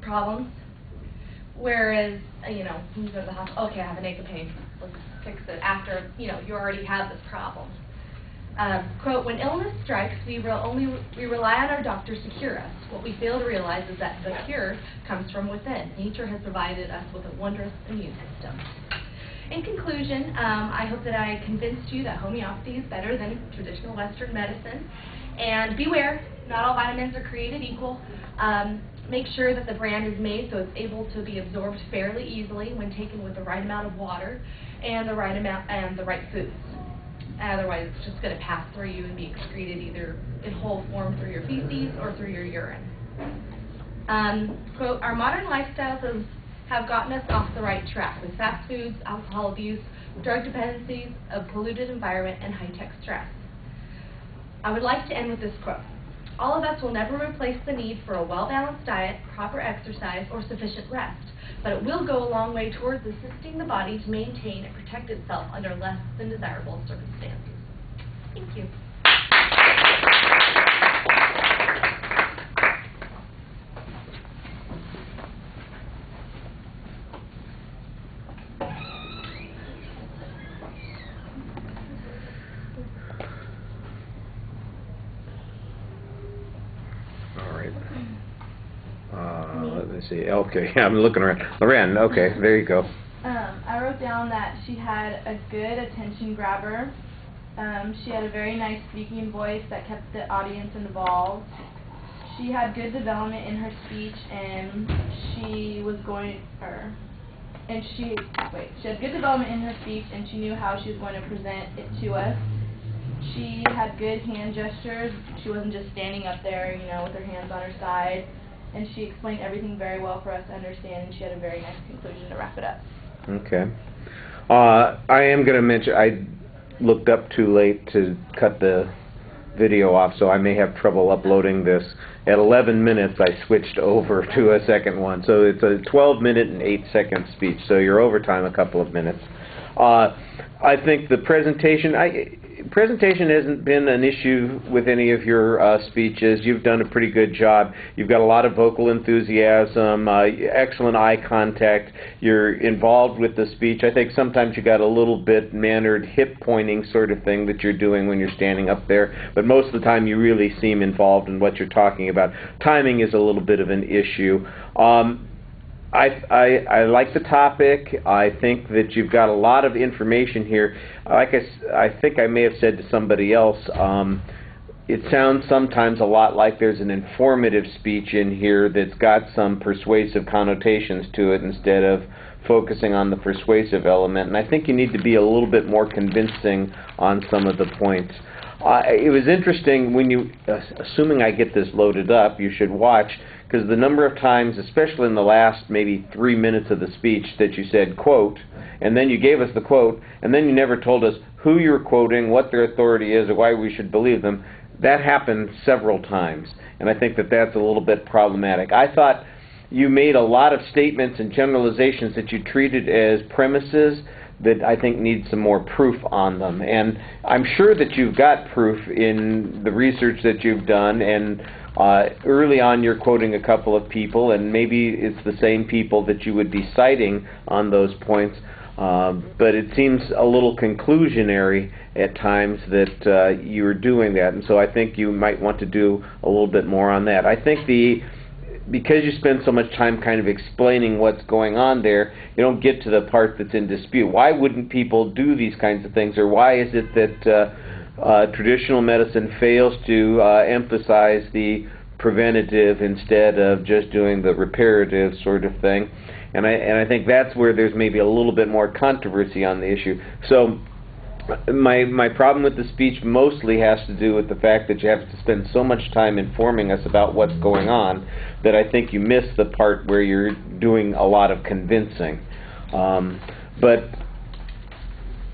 problems. Whereas, you know, when you go to the hospital, okay, I have an ache of pain, let's fix it after, you know, you already have this problem. Quote, when illness strikes, we rely on our doctors to cure us. What we fail to realize is that the cure comes from within. Nature has provided us with a wondrous immune system. In conclusion, I hope that I convinced you that homeopathy is better than traditional Western medicine. And beware, not all vitamins are created equal. Make sure that the brand is made so it's able to be absorbed fairly easily when taken with the right amount of water and the right amount and the right foods. Otherwise, it's just going to pass through you and be excreted either in whole form through your feces or through your urine. Quote, our modern lifestyles have gotten us off the right track with fast foods, alcohol abuse, drug dependencies, a polluted environment, and high-tech stress. I would like to end with this quote. All of us will never replace the need for a well-balanced diet, proper exercise, or sufficient rest, but it will go a long way towards assisting the body to maintain and protect itself under less than desirable circumstances. Thank you. Let me see. Okay, I'm looking around. Loren, okay, there you go. I wrote down that she had a good attention grabber. She had a very nice speaking voice that kept the audience involved. She had good development in her speech, and she had good development in her speech, and she knew how she was going to present it to us. She had good hand gestures. She wasn't just standing up there, you know, with her hands on her side. And she explained everything very well for us to understand, and she had a very nice conclusion to wrap it up. Okay. I am going to mention, I looked up too late to cut the video off, so I may have trouble uploading this. At 11 minutes, I switched over to a second one. So it's a 12-minute and 8-second speech, so you're over time a couple of minutes. I think the presentation hasn't been an issue with any of your speeches. You've done a pretty good job. You've got a lot of vocal enthusiasm, excellent eye contact. You're involved with the speech. I think sometimes you got a little bit mannered hip-pointing sort of thing that you're doing when you're standing up there, but most of the time you really seem involved in what you're talking about. Timing is a little bit of an issue. I like the topic. I think that you've got a lot of information here. Like I think I may have said to somebody else, it sounds sometimes a lot like there's an informative speech in here that's got some persuasive connotations to it instead of focusing on the persuasive element. And I think you need to be a little bit more convincing on some of the points. It was interesting when you, assuming I get this loaded up, you should watch, because the number of times, especially in the last maybe 3 minutes of the speech, that you said, quote, and then you gave us the quote, and then you never told us who you were quoting, what their authority is, or why we should believe them. That happened several times, and I think that that's a little bit problematic. I thought you made a lot of statements and generalizations that you treated as premises that I think need some more proof on them. And I'm sure that you've got proof in the research that you've done, and early on you're quoting a couple of people, and maybe it's the same people that you would be citing on those points, but it seems a little conclusionary at times that you're doing that, and so I think you might want to do a little bit more on that. I think because you spend so much time kind of explaining what's going on there, you don't get to the part that's in dispute. Why wouldn't people do these kinds of things, or why is it that traditional medicine fails to emphasize the preventative instead of just doing the reparative sort of thing? And I think that's where there's maybe a little bit more controversy on the issue. So my problem with the speech mostly has to do with the fact that you have to spend so much time informing us about what's going on that I think you miss the part where you're doing a lot of convincing. But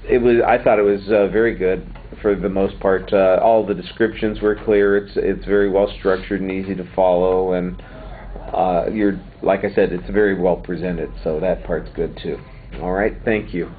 I thought it was very good for the most part. All the descriptions were clear. It's very well structured and easy to follow, and like I said, it's very well presented, so that part's good too. All right, thank you.